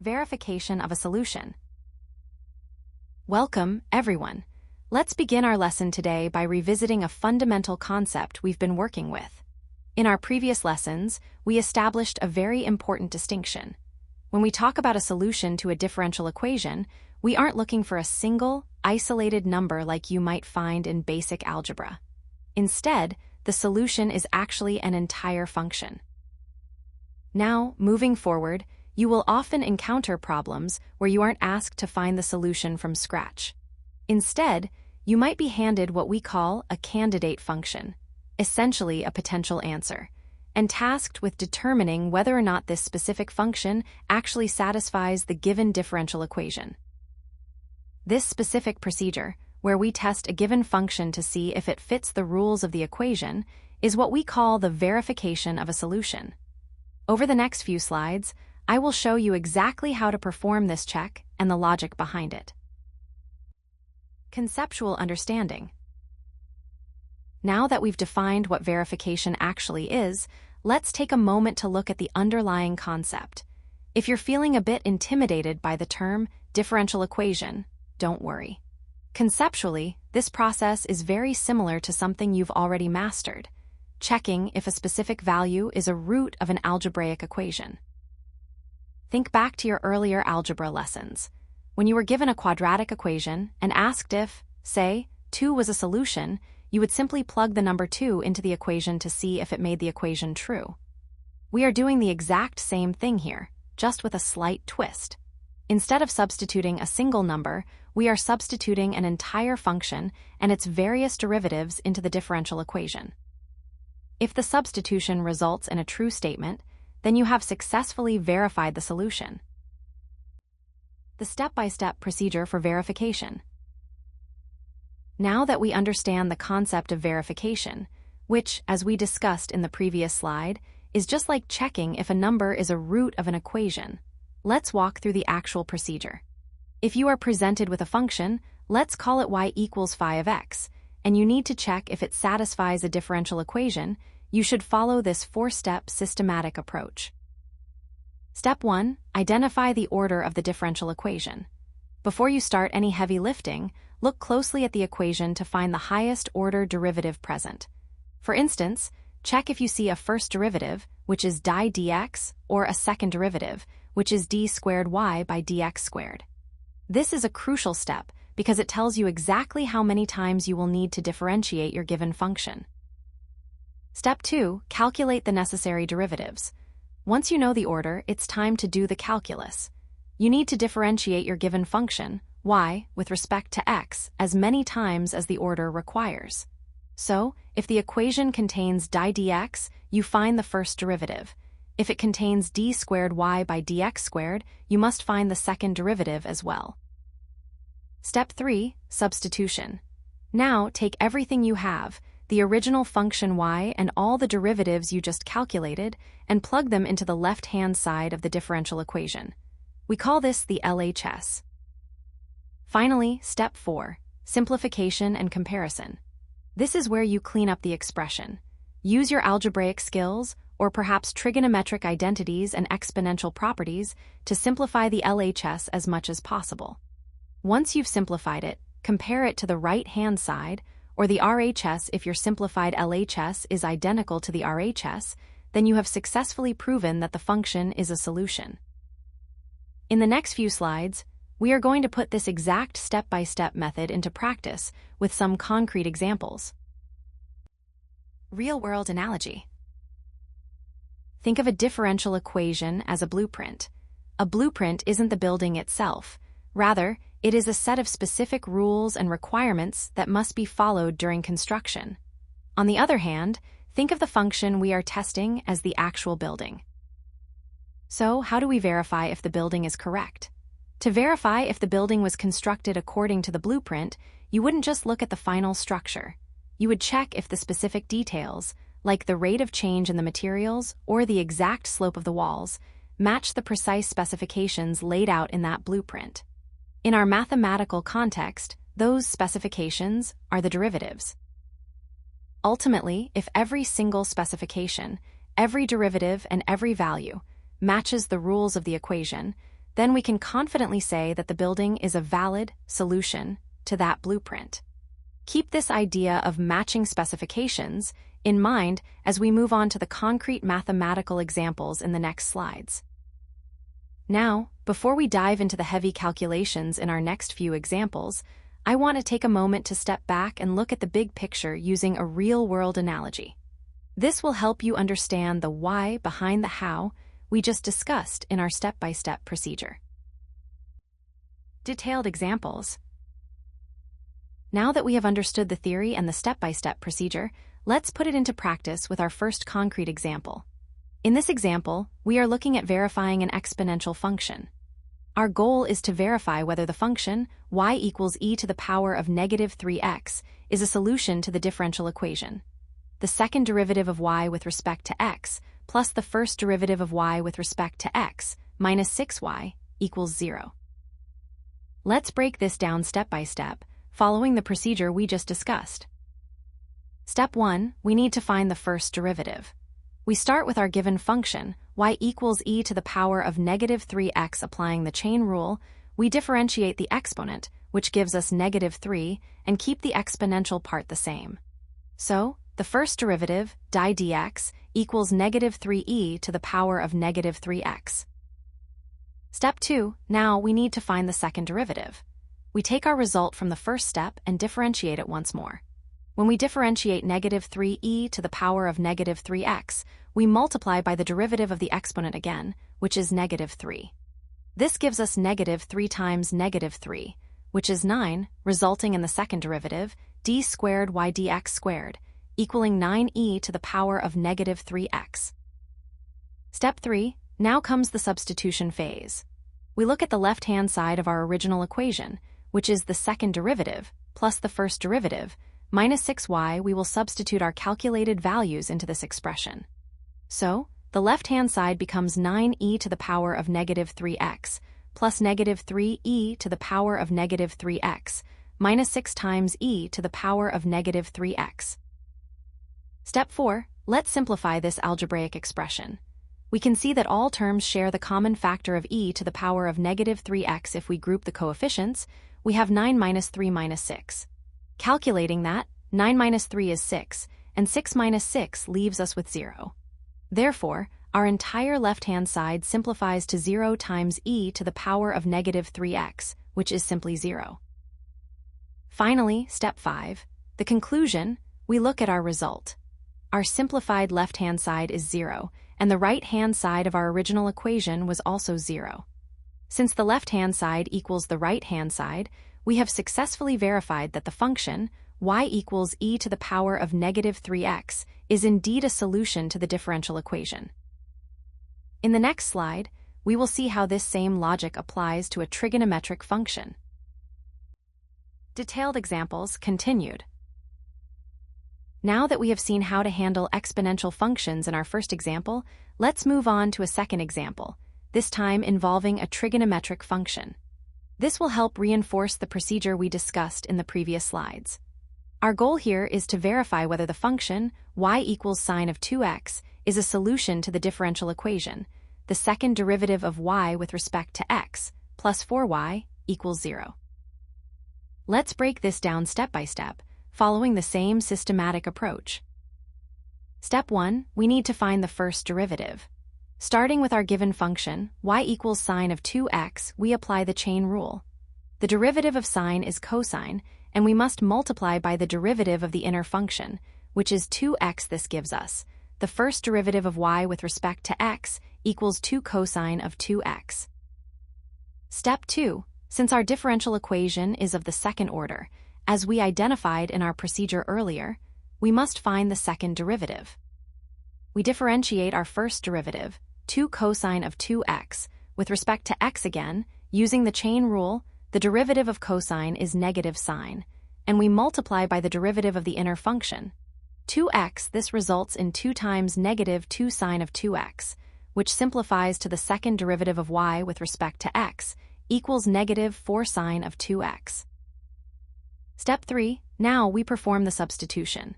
Verification of a solution. Welcome, everyone. Let's begin our lesson today by revisiting a fundamental concept we've been working with. In our previous lessons, we established a very important distinction. When we talk about a solution to a differential equation, we aren't looking for a single, isolated number like you might find in basic algebra. Instead, the solution is actually an entire function. Now, moving forward, you will often encounter problems where you aren't asked to find the solution from scratch. Instead, you might be handed what we call a candidate function, essentially a potential answer, and tasked with determining whether or not this specific function actually satisfies the given differential equation. This specific procedure, where we test a given function to see if it fits the rules of the equation, is what we call the verification of a solution. Over the next few slides, I will show you exactly how to perform this check and the logic behind it. Conceptual understanding. Now that we've defined what verification actually is, let's take a moment to look at the underlying concept. If you're feeling a bit intimidated by the term differential equation, don't worry. Conceptually, this process is very similar to something you've already mastered, checking if a specific value is a root of an algebraic equation. Think back to your earlier algebra lessons. When you were given a quadratic equation and asked if, say, 2 was a solution, you would simply plug the number 2 into the equation to see if it made the equation true. We are doing the exact same thing here, just with a slight twist. Instead of substituting a single number, we are substituting an entire function and its various derivatives into the differential equation. If the substitution results in a true statement, then you have successfully verified the solution. The step-by-step procedure for verification. Now that we understand the concept of verification, which, as we discussed in the previous slide, is just like checking if a number is a root of an equation, let's walk through the actual procedure. If you are presented with a function, let's call it y equals phi of x, and you need to check if it satisfies a differential equation, you should follow this 4-step systematic approach. Step 1. Identify the order of the differential equation. Before you start any heavy lifting, look closely at the equation to find the highest order derivative present. For instance, check if you see a first derivative, which is di dx, or a second derivative, which is d squared y by dx squared. This is a crucial step because it tells you exactly how many times you will need to differentiate your given function. Step 2. Calculate the necessary derivatives. Once you know the order, it's time to do the calculus. You need to differentiate your given function, y, with respect to x, as many times as the order requires. So, if the equation contains di dx, you find the first derivative. If it contains d squared y by dx squared, you must find the second derivative as well. Step 3. Substitution. Now, take everything you have, the original function y and all the derivatives you just calculated, and plug them into the left-hand side of the differential equation. We call this the LHS. Finally, step 4, simplification and comparison. This is where you clean up the expression. Use your algebraic skills, or perhaps trigonometric identities and exponential properties, to simplify the LHS as much as possible. Once you've simplified it, compare it to the right-hand side, or the RHS if your simplified LHS is identical to the RHS, then you have successfully proven that the function is a solution. In the next few slides, we are going to put this exact step-by-step method into practice with some concrete examples. Real-world analogy. Think of a differential equation as a blueprint. A blueprint isn't the building itself. Rather, it is a set of specific rules and requirements that must be followed during construction. On the other hand, think of the function we are testing as the actual building. So, how do we verify if the building is correct? To verify if the building was constructed according to the blueprint, you wouldn't just look at the final structure. You would check if the specific details, like the rate of change in the materials or the exact slope of the walls, match the precise specifications laid out in that blueprint. In our mathematical context, those specifications are the derivatives. Ultimately, if every single specification, every derivative, and every value matches the rules of the equation, then we can confidently say that the building is a valid solution to that blueprint. Keep this idea of matching specifications in mind as we move on to the concrete mathematical examples in the next slides. Now, before we dive into the heavy calculations in our next few examples, I want to take a moment to step back and look at the big picture using a real-world analogy. This will help you understand the why behind the how we just discussed in our step-by-step procedure. Detailed examples. Now that we have understood the theory and the step-by-step procedure, let's put it into practice with our first concrete example. In this example, we are looking at verifying an exponential function. Our goal is to verify whether the function y equals e to the power of negative 3x is a solution to the differential equation. The second derivative of y with respect to x plus the first derivative of y with respect to x minus 6y equals 0. Let's break this down step by step, following the procedure we just discussed. Step 1, we need to find the first derivative. We start with our given function, y equals e to the power of negative 3x. Applying the chain rule, we differentiate the exponent, which gives us negative 3, and keep the exponential part the same. So, the first derivative, di dx, equals negative 3e to the power of negative 3x. Step 2, now we need to find the second derivative. We take our result from the first step and differentiate it once more. When we differentiate negative 3e to the power of negative 3x, we multiply by the derivative of the exponent again, which is negative 3. This gives us negative 3 times negative 3, which is 9, resulting in the second derivative, d squared y dx squared, equaling 9e to the power of negative 3x. Step 3, now comes the substitution phase. We look at the left-hand side of our original equation, which is the second derivative, plus the first derivative, minus 6y. We will substitute our calculated values into this expression. So, the left-hand side becomes 9e to the power of negative 3x, plus negative 3e to the power of negative 3x, minus 6 times e to the power of negative 3x. Step 4, let's simplify this algebraic expression. We can see that all terms share the common factor of e to the power of negative 3x. If we group the coefficients, we have 9 minus 3 minus 6. Calculating that, 9 minus 3 is 6, and 6 minus 6 leaves us with 0. Therefore, our entire left-hand side simplifies to 0 times e to the power of negative 3x, which is simply 0. Finally, step 5, the conclusion, we look at our result. Our simplified left-hand side is 0, and the right-hand side of our original equation was also 0. Since the left-hand side equals the right-hand side, we have successfully verified that the function, y equals e to the power of negative 3x, is indeed a solution to the differential equation. In the next slide, we will see how this same logic applies to a trigonometric function. Detailed examples continued. Now that we have seen how to handle exponential functions in our first example, let's move on to a second example, this time involving a trigonometric function. This will help reinforce the procedure we discussed in the previous slides. Our goal here is to verify whether the function, y equals sine of 2x, is a solution to the differential equation, the second derivative of y with respect to x, plus 4y, equals 0. Let's break this down step by step, following the same systematic approach. Step 1, we need to find the first derivative. Starting with our given function, y equals sine of 2x, we apply the chain rule. The derivative of sine is cosine, and we must multiply by the derivative of the inner function, which is 2x. This gives us the first derivative of y with respect to x equals 2 cosine of 2x. Step 2, since our differential equation is of the second order, as we identified in our procedure earlier, we must find the second derivative. We differentiate our first derivative, 2 cosine of 2x, with respect to x again, using the chain rule. The derivative of cosine is negative sine, and we multiply by the derivative of the inner function. 2x, this results in 2 times negative 2 sine of 2x, which simplifies to the second derivative of y with respect to x, equals negative 4 sine of 2x. Step 3, now we perform the substitution.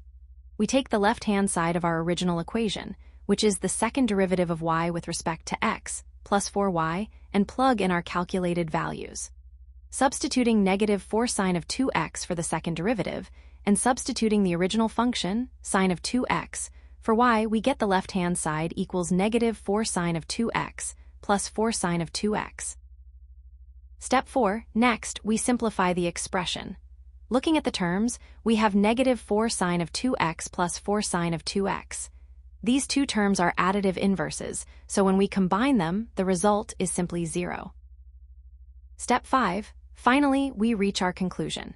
We take the left-hand side of our original equation, which is the second derivative of y with respect to x, plus 4y and plug in our calculated values. Substituting negative 4 sine of 2x for the second derivative, and substituting the original function, sine of 2x, for y, we get the left-hand side equals negative 4 sine of 2x plus 4 sine of 2x. Step 4. Next, we simplify the expression. Looking at the terms, we have negative 4 sine of 2x plus 4 sine of 2x. These two terms are additive inverses, so when we combine them, the result is simply 0. Step 5. Finally, we reach our conclusion.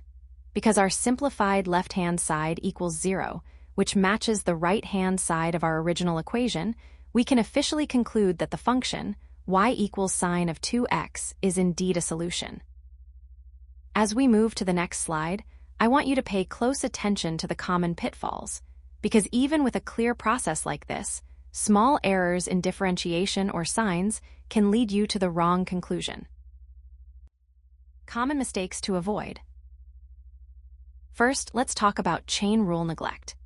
Because our simplified left-hand side equals 0, which matches the right-hand side of our original equation, we can officially conclude that the function y equals sine of 2x is indeed a solution. As we move to the next slide, I want you to pay close attention to the common pitfalls, because even with a clear process like this, small errors in differentiation or signs can lead you to the wrong conclusion. Common mistakes to avoid. First, let's talk about chain rule neglect.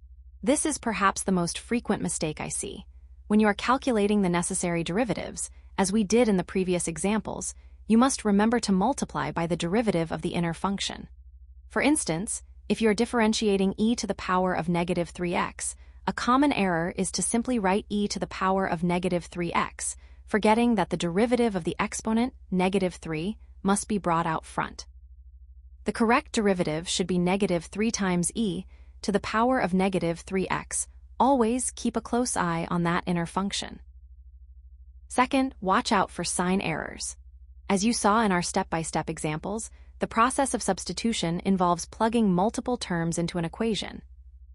This is perhaps the most frequent mistake I see. When you are calculating the necessary derivatives, as we did in the previous examples, you must remember to multiply by the derivative of the inner function. For instance, if you're differentiating e to the power of negative 3x, a common error is to simply write e to the power of negative 3x, forgetting that the derivative of the exponent, negative 3, must be brought out front. The correct derivative should be negative 3 times e to the power of negative 3x. Always keep a close eye on that inner function. Second, watch out for sign errors. As you saw in our step-by-step examples, the process of substitution involves plugging multiple terms into an equation.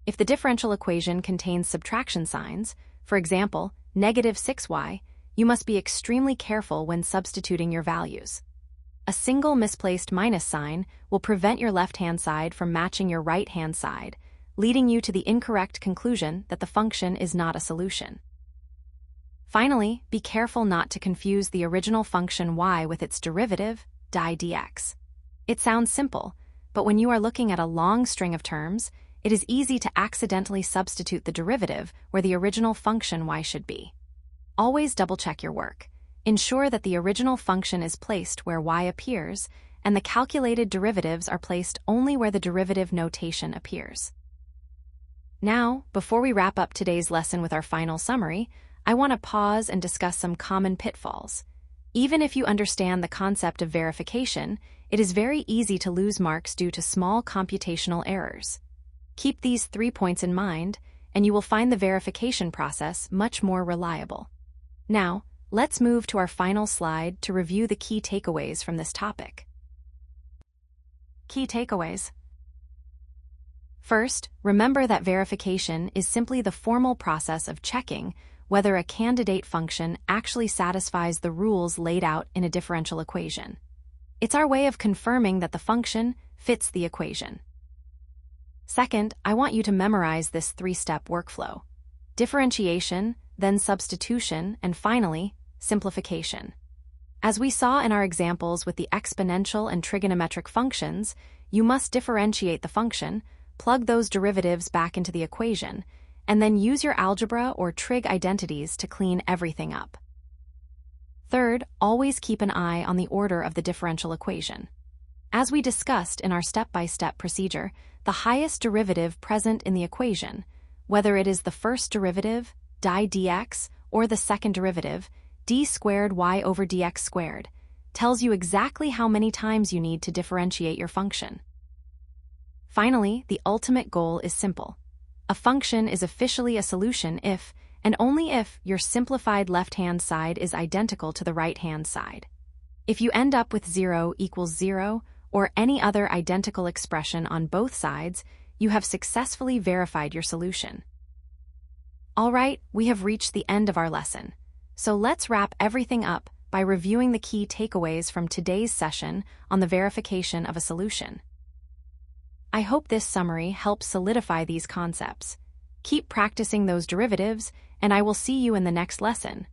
If the differential equation contains subtraction signs, for example, negative 6y, you must be extremely careful when substituting your values. A single misplaced minus sign will prevent your left-hand side from matching your right-hand side, leading you to the incorrect conclusion that the function is not a solution. Finally, be careful not to confuse the original function y with its derivative, di dx. It sounds simple, but when you are looking at a long string of terms, it is easy to accidentally substitute the derivative where the original function y should be. Always double-check your work. Ensure that the original function is placed where y appears, and the calculated derivatives are placed only where the derivative notation appears. Now, before we wrap up today's lesson with our final summary, I want to pause and discuss some common pitfalls. Even if you understand the concept of verification, it is very easy to lose marks due to small computational errors. Keep these 3 points in mind, and you will find the verification process much more reliable. Now, let's move to our final slide to review the key takeaways from this topic. Key takeaways. First, remember that verification is simply the formal process of checking whether a candidate function actually satisfies the rules laid out in a differential equation. It's our way of confirming that the function fits the equation. Second, I want you to memorize this 3-step workflow: differentiation, then substitution, and finally, simplification. As we saw in our examples with the exponential and trigonometric functions, you must differentiate the function, plug those derivatives back into the equation, and then use your algebra or trig identities to clean everything up. Third, always keep an eye on the order of the differential equation. As we discussed in our step-by-step procedure, the highest derivative present in the equation, whether it is the first derivative, di dx, or the second derivative, d squared y over dx squared, tells you exactly how many times you need to differentiate your function. Finally, the ultimate goal is simple. A function is officially a solution if, and only if, your simplified left-hand side is identical to the right-hand side. If you end up with 0 equals 0, or any other identical expression on both sides, you have successfully verified your solution. All right, we have reached the end of our lesson. So let's wrap everything up by reviewing the key takeaways from today's session on the verification of a solution. I hope this summary helps solidify these concepts. Keep practicing those derivatives, and I will see you in the next lesson.